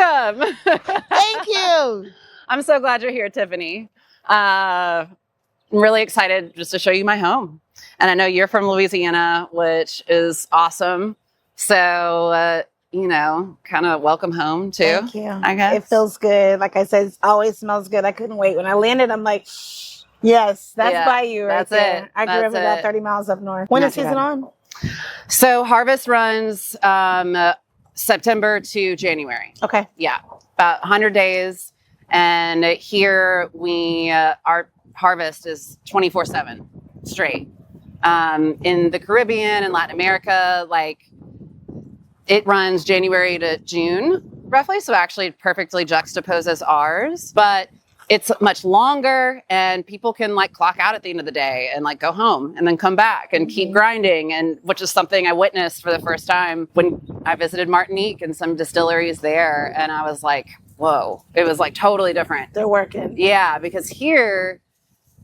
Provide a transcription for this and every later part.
welcome. Thank you. I'm so glad you're here, Tiffanie. I'm really excited just to show you my home. And I know you're from Louisiana, which is awesome. So, kind of welcome home too. Thank you. I guess. It feels good. Like I said, it always smells good. I couldn't wait. When I landed, I'm like, yes, that's Bayou right that's there. it. I grew up about 30 miles up north. When is season on? So harvest runs September to January. Okay. Yeah, about 100 days. And here our harvest is 24/7 straight. In the Caribbean and Latin America, like it runs January to June roughly. So actually perfectly juxtaposes ours, but it's much longer and people can like clock out at the end of the day and like go home and then come back and keep grinding. And which is something I witnessed for the first time when I visited Martinique and some distilleries there. And I was like, whoa, it was like totally different. They're working. Yeah, because here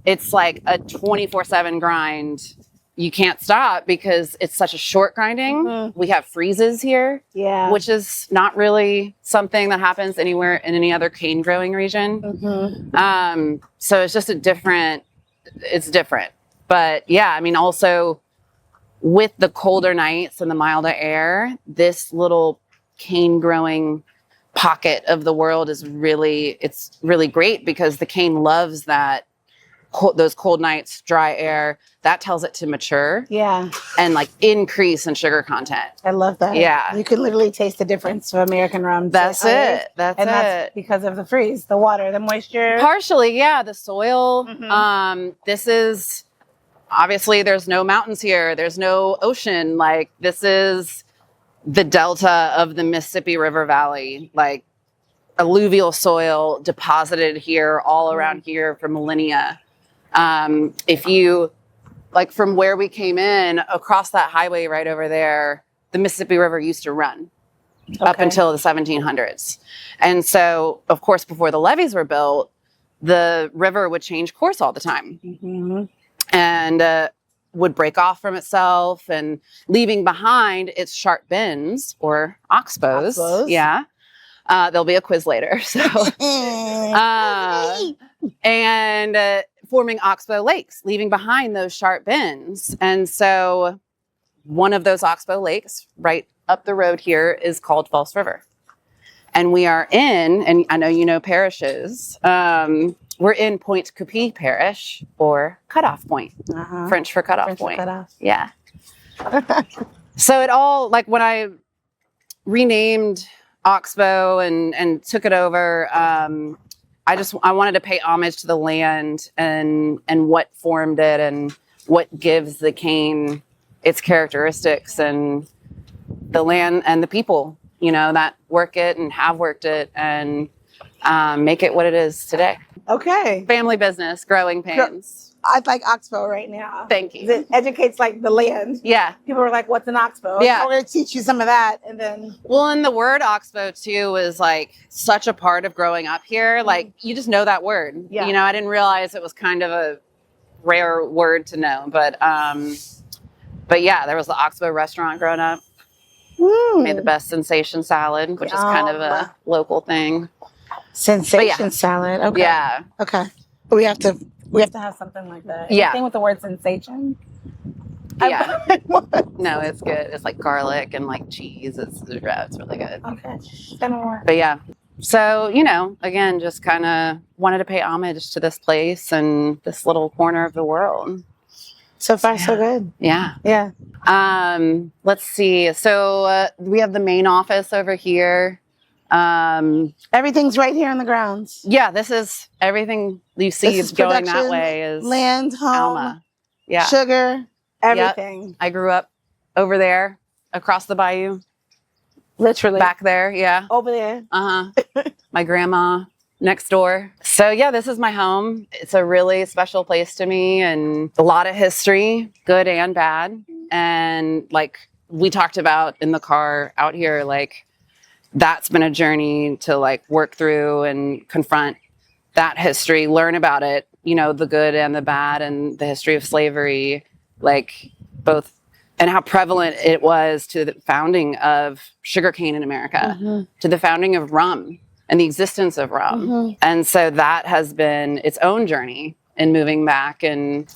it's like a 24/7 grind. You can't stop because it's such a short grinding. Mm-hmm. We have freezes here, which is not really something that happens anywhere in any other cane growing region. Mm-hmm. So it's just it's different. But yeah, I mean, also with the colder nights and the milder air, this little cane growing pocket of the world it's really great because the cane loves that. Those cold nights, dry air, that tells it to mature. Yeah. And like increase in sugar content. I love that. Yeah. You can literally taste the difference of American rum. That's it. That's because of the freeze, the water, the moisture. Partially, yeah. The soil. Mm-hmm. This is, obviously there's no mountains here. There's no ocean. Like this is the delta of the Mississippi River Valley. Like alluvial soil deposited here all around here for millennia. If you like from where we came in across that highway right over there, the Mississippi River used to run up until the 1700s. And so, of course, before the levees were built, the river would change course all the time and would break off from itself and leaving behind its sharp bends or oxbows. Yeah. There'll be a quiz later. So, forming oxbow lakes, leaving behind those sharp bends. And so one of those oxbow lakes right up the road here is called False River. And we are and I know you know parishes, we're in Pointe Coupee Parish or Cutoff Point, French for cutoff point. Yeah. So it all, like when I renamed Oxbow and took it over, I wanted to pay homage to the land and what formed it and what gives the cane its characteristics and the land and the people, that work it and have worked it and make it what it is today. Okay. Family business, growing pains. I like Oxbow right now. Thank you. It educates like the land. Yeah. People are like, what's an Oxbow? Yeah. I'm going to teach you some of that. And then. Well, and the word Oxbow too is like such a part of growing up here. Like you just know that word. Yeah. I didn't realize it was kind of a rare word to know. But yeah, there was the Oxbow restaurant growing up. Made the best sensation salad, which is kind of a local thing. Sensation salad. Okay. Yeah. Okay. We have to have something like that. Yeah. Anything with the word sensation? Yeah. No, it's good. It's like garlic and like cheese. It's really good. Okay. Tell me more. But yeah. So, again, just kind of wanted to pay homage to this place and this little corner of the world. So far, so good. Yeah. Yeah. Let's see. So we have the main office over here. Everything's right here on the grounds. Yeah, this is everything you see going that way is land, home, Alma. Yeah. Sugar, everything. Yep. I grew up over there across the bayou. Literally. Back there, yeah. Over there. My grandma next door. So yeah, this is my home. It's a really special place to me and a lot of history, good and bad. And like we talked about in the car out here, like that's been a journey to like work through and confront that history, learn about it, the good and the bad and the history of slavery, like both and how prevalent it was to the founding of sugarcane in America, to the founding of rum and the existence of rum. And so that has been its own journey in moving back and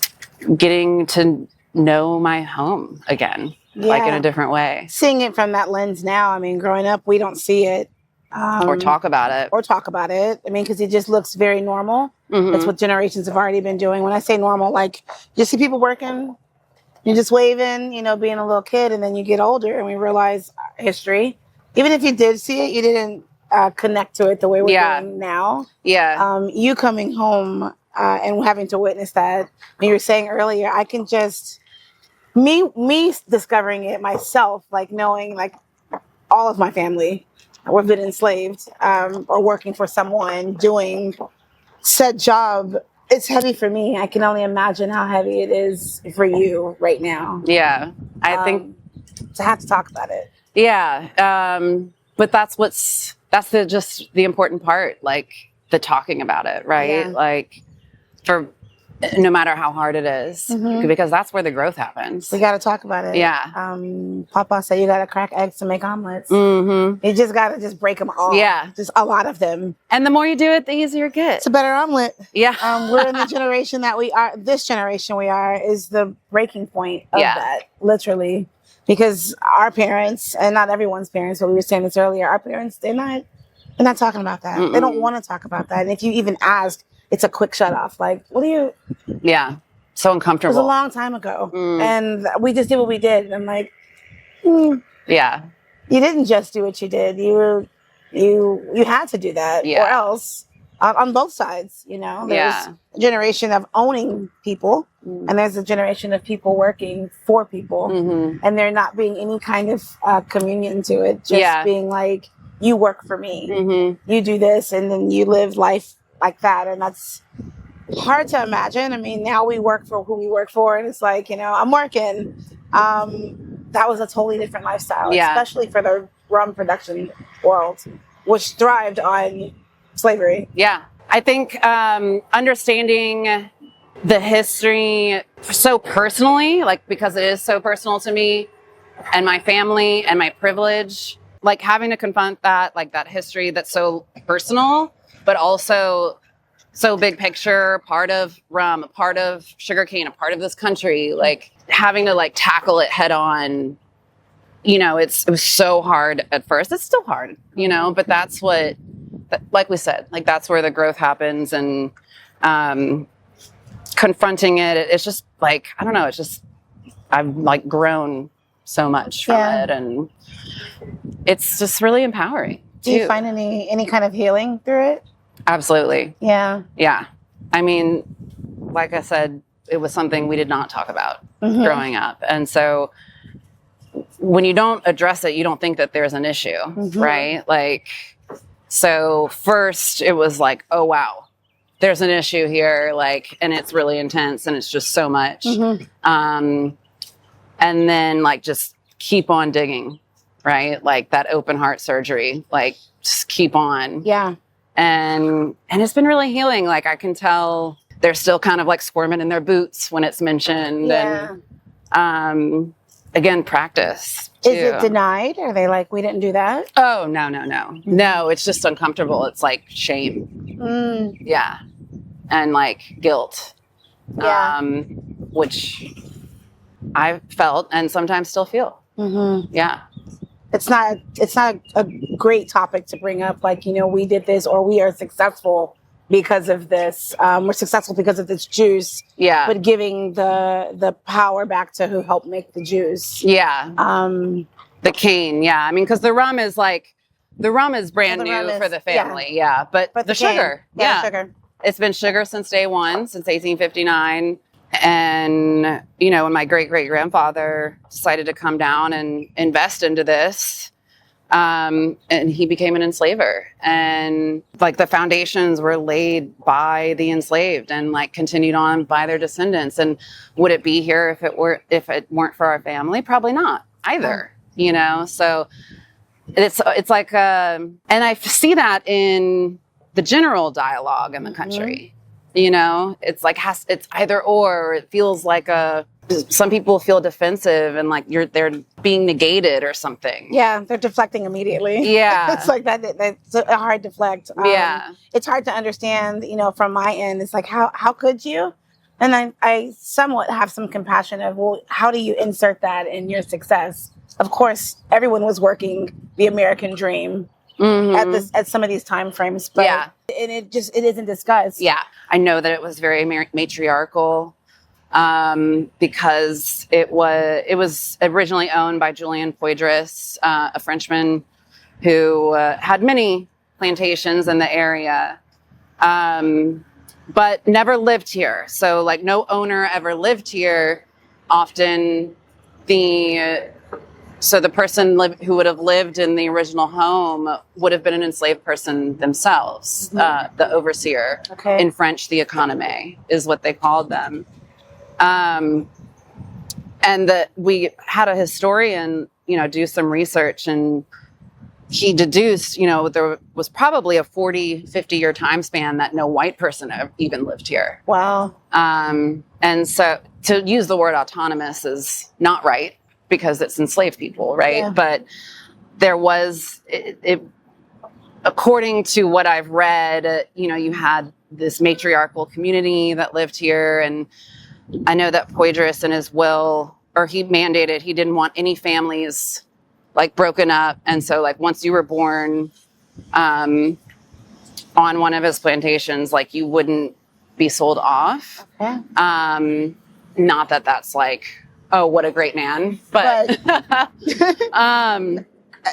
getting to know my home again, like in a different way. Seeing it from that lens now, I mean, growing up, we don't see it. Or talk about it. I mean, because it just looks very normal. That's what generations have already been doing. When I say normal, like you see people working, you're just waving, you know, being a little kid, and then you get older and we realize history. Even if you did see it, you didn't connect to it the way we're doing now. You coming home and having to witness that. And you were saying earlier, I can just me discovering it myself, like knowing like all of my family were been enslaved or working for someone doing said job. It's heavy for me. I can only imagine how heavy it is for you right now. Yeah, I think to have to talk about it. Yeah, but that's just the important part, like the talking about it, right? Yeah. Like for no matter how hard it is, because that's where the growth happens. We got to talk about it. Yeah. Papa said you got to crack eggs to make omelets. You just got to just break them all. Yeah. Just a lot of them. And the more you do it, the easier it gets. It's a better omelet. Yeah. We're in the generation that we are. This generation we are is the breaking point of that, literally. Because our parents, and not everyone's parents, but we were saying this earlier, our parents, they're not talking about that. They don't want to talk about that. And if you even ask, it's a quick shut off. Like, what do you? Yeah. So uncomfortable. It was a long time ago. And we just did what we did. And I'm like, yeah. You didn't just do what you did. You had to do that or else on both sides, you know, there's a generation of owning people and there's a generation of people working for people and there not being any kind of communion to it. Just being like, you work for me, you do this, and then you live life like that. And that's hard to imagine. I mean, now we work for who we work for, and it's like, you know, I'm working. That was a totally different lifestyle, especially for the rum production world, which thrived on slavery. Yeah. I think understanding the history so personally, like because it is so personal to me and my family and my privilege, like having to confront that, like that history that's so personal, but also so big picture, part of rum, a part of sugarcane, a part of this country, like having to like tackle it head on. You know, it was so hard at first. It's still hard, you know, but that's what, like we said, like that's where the growth happens. And confronting it, it's just like, I don't know, it's just, I've like grown so much from it. And it's just really empowering. Do you find any kind of healing through it? Absolutely. Yeah. Yeah. I mean, like I said, it was something we did not talk about growing up. And so when you don't address it, you don't think that there's an issue, right? Like, so first it was like, oh, wow, there's an issue here. Like, and it's really intense and it's just so much. And then like, just keep on digging, right? Like that open heart surgery, like just keep on. Yeah. And it's been really healing. Like I can tell they're still kind of like squirming in their boots when it's mentioned. Yeah. And, again, practice. Too. Is it denied? Are they like, we didn't do that? Oh, no. No, it's just uncomfortable. It's like shame. Yeah. And like guilt. Yeah. Which I felt and sometimes still feel. Yeah. It's not a great topic to bring up. Like, you know, we did this or we are successful because of this. We're successful because of this juice. Yeah. But giving the power back to who helped make the juice. Yeah. The cane. Yeah. I mean, because the rum is brand new for the family. Yeah. But the sugar. Yeah. Sugar. It's been sugar since day one, since 1859. And, you know, when my great-great-grandfather decided to come down and invest into this, and he became an enslaver, and like the foundations were laid by the enslaved and like continued on by their descendants. And would it be here if it weren't for our family? Probably not either, you know? So it's like, and I see that in the general dialogue in the country. You know, it's like it's either or. It feels like a some people feel defensive and like they're being negated or something. Yeah, they're deflecting immediately. Yeah. It's like that's a hard deflect. Yeah. It's hard to understand, from my end. It's like, how could you? And I somewhat have some compassion of, well, how do you insert that in your success? Of course, everyone was working the American dream at some of these time frames, but and it isn't discussed. Yeah, I know that it was very matriarchal. Because it was originally owned by Julien Poydras, a Frenchman who had many plantations in the area, but never lived here. So like no owner ever lived here. Often the person who would have lived in the original home would have been an enslaved person themselves. The overseer, in French, the économé is what they called them. And that we had a historian, do some research, and he deduced, there was probably a 40-50 year time span that no white person even lived here. Wow. And so to use the word autonomous is not right because it's enslaved people, right? Yeah. But there was, according to what I've read, you had this matriarchal community that lived here, and I know that Poydras in his will, or he mandated, he didn't want any families like broken up. And so like once you were born on one of his plantations, like you wouldn't be sold off. Okay. Not that that's like, oh, what a great man, but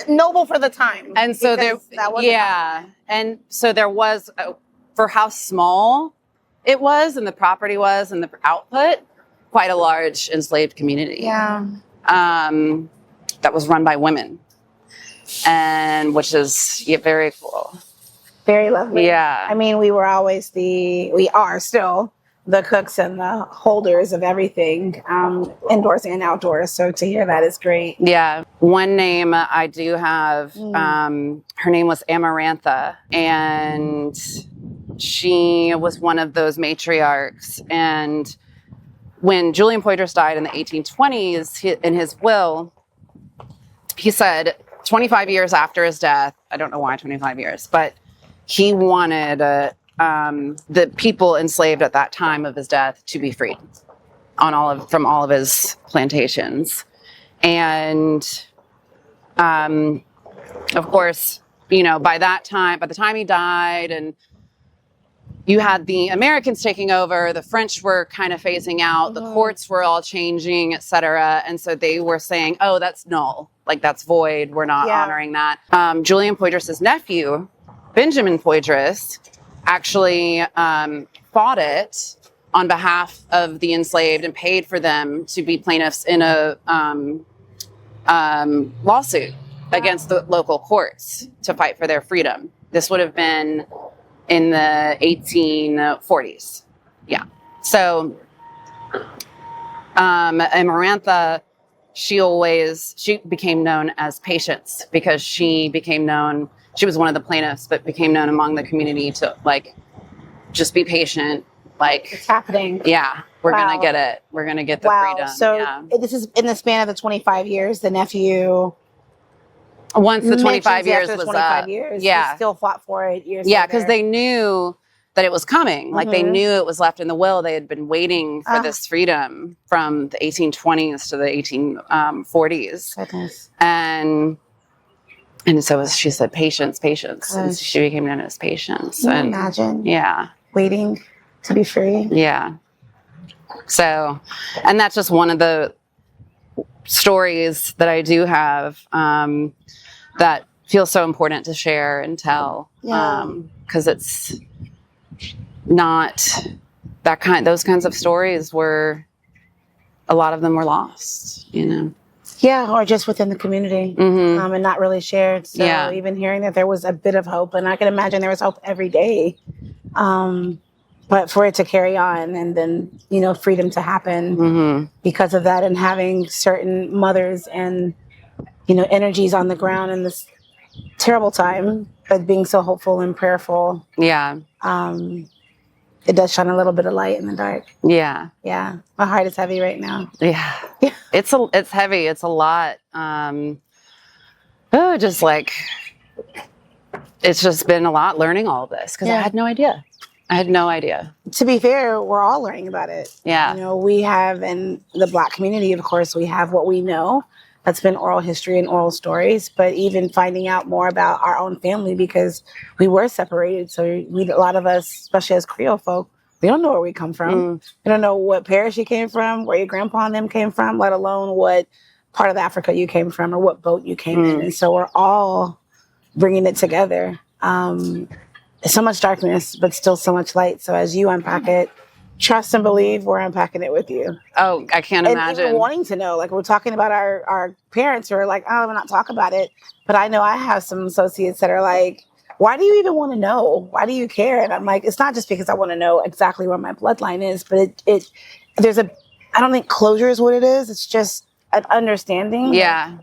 noble for the time. And so there was, for how small it was, and the property was, and the output, quite a large enslaved community. Yeah. That was run by women, and which is very cool. Very lovely. Yeah. I mean, we are still the cooks and the holders of everything, indoors and outdoors. So to hear that is great. Yeah. One name I do have, her name was Amarantha, and she was one of those matriarchs. And when Julien Poydras died in the 1820s, in his will, he said 25 years after his death, I don't know why 25 years, but he wanted the people enslaved at that time of his death to be freed from all of his plantations. And of course, by the time he died, and you had the Americans taking over, the French were kind of phasing out, the courts were all changing, et cetera. And so they were saying, oh, that's null, like that's void, we're not honoring that. Julien Poydras' nephew, Benjamin Poydras, actually fought it on behalf of the enslaved and paid for them to be plaintiffs in a lawsuit against the local courts to fight for their freedom. This would have been in the 1840s. Yeah. So Amarantha, she became known as Patience because she was one of the plaintiffs, but became known among the community to like, just be patient. Like, it's happening. Yeah. We're going to get it. We're going to get the freedom. So this is in the span of the 25 years, the nephew. Once the 25 years was 25 up. years, yeah. He still fought for it years Yeah, later. because they knew that it was coming. Like they knew it was left in the will. They had been waiting for this freedom from the 1820s to the 1840s. Goodness. And so she said, patience. And she became known as Patience. Can you imagine? Yeah. Waiting to be free. Yeah. So, and that's just one of the stories that I do have that feels so important to share and tell. Because it's not those kinds of stories a lot of them were lost, Yeah, or just within the community and not really shared. So even hearing that there was a bit of hope, and I can imagine there was hope every day, but for it to carry on and then, freedom to happen because of that, and having certain mothers and, energies on the ground in this terrible time, but being so hopeful and prayerful. Yeah. it does shine a little bit of light in the dark. Yeah. Yeah. My heart is heavy right now. Yeah. It's heavy. It's a lot. Just like, it's just been a lot learning all of this because I had no idea. To be fair, we're all learning about it. Yeah. You know, we have, in the Black community, of course, we have what we know. That's been oral history and oral stories, but even finding out more about our own family because we were separated. So a lot of us, especially as Creole folk, we don't know where we come from. We don't know what parish you came from, where your grandpa and them came from, let alone what part of Africa you came from or what boat you came in. And so we're all bringing it together. So much darkness, but still so much light. So as you unpack it, trust and believe we're unpacking it with you. Oh, I can't imagine. And even wanting to know, like we're talking about our parents who are like, oh, we're not talk about it. But I know I have some associates that are like, why do you even want to know? Why do you care? And I'm like, it's not just because I want to know exactly where my bloodline is, but I don't think closure is what it is. It's just an understanding. Yeah.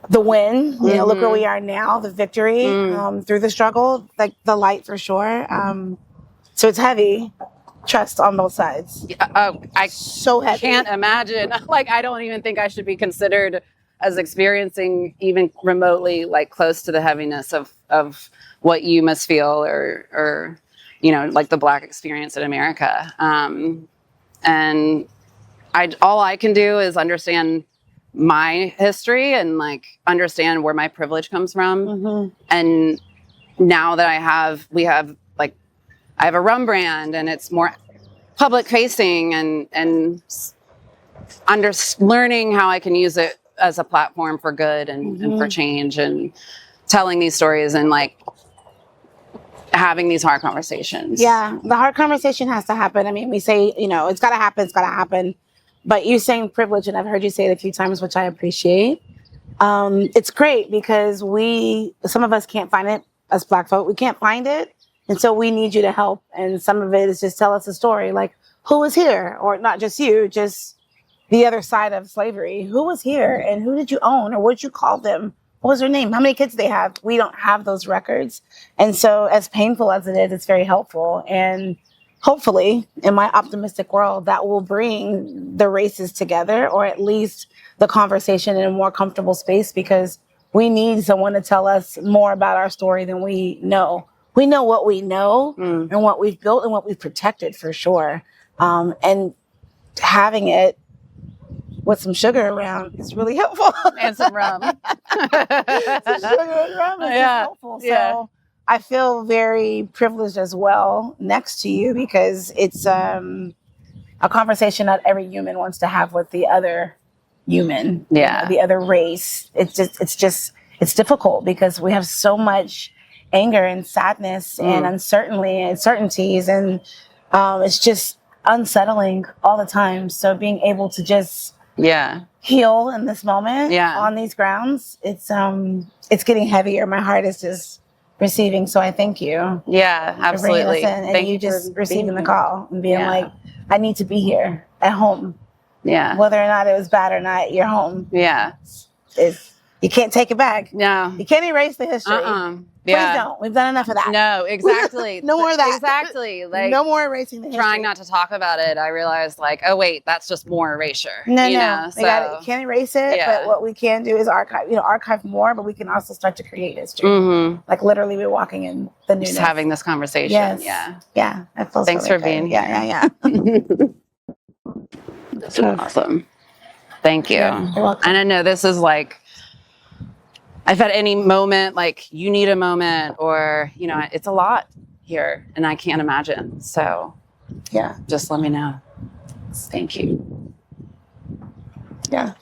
The win, you know, look where we are now, the victory through the struggle, like the light for sure. So it's heavy. Trust on both sides. I so heavy. Can't imagine. Like, I don't even think I should be considered as experiencing even remotely like close to the heaviness of what you must feel or you know, like the Black experience in America. And all I can do is understand my history and like understand where my privilege comes from. And now that I have a rum brand and it's more public facing and learning how I can use it as a platform for good and for change and telling these stories and like having these hard conversations. Yeah, the hard conversation has to happen. I mean, we say, you know, it's got to happen. But you saying privilege, and I've heard you say it a few times, which I appreciate. It's great because some of us can't find it as Black folk. We can't find it. And so we need you to help. And some of it is just tell us a story, like who was here, or not just you, just the other side of slavery. Who was here and who did you own or what did you call them? What was their name? How many kids they have? We don't have those records. And so as painful as it is, it's very helpful. And hopefully, in my optimistic world, that will bring the races together, or at least the conversation in a more comfortable space, because we need someone to tell us more about our story than we know. We know what we know and what we've built and what we've protected for sure. And having it with some sugar around is really helpful. And some rum. Some sugar and rum is just helpful. So I feel very privileged as well next to you because it's a conversation not every human wants to have with the other human, you know, the other race. It's difficult because we have so much anger and sadness and uncertainties, and it's just unsettling all the time. So being able to just heal in this moment on these grounds, it's getting heavier. My heart is just receiving. So I thank you. Yeah, absolutely. And you just receiving the call and being like, I need to be here at home. Yeah. Whether or not it was bad or not, you're home. Yeah. You can't take it back. No. You can't erase the history. Please don't. We've done enough of that. No, exactly. No more of that. Exactly. Like, no more erasing the history. Trying not to talk about it, I realized like, oh wait, that's just more erasure. No. You can't erase it, but what we can do is archive more, but we can also start to create history. Like literally we're walking in the newness. Just having this conversation. Yes. Yeah. That feels Thanks really for being here. Yeah. This is awesome. Thank you. Yeah, you're welcome. And I know this is like, if at any moment, like you need a moment or, you know, it's a lot here and I can't imagine. So just let me know. Thank you. Yeah.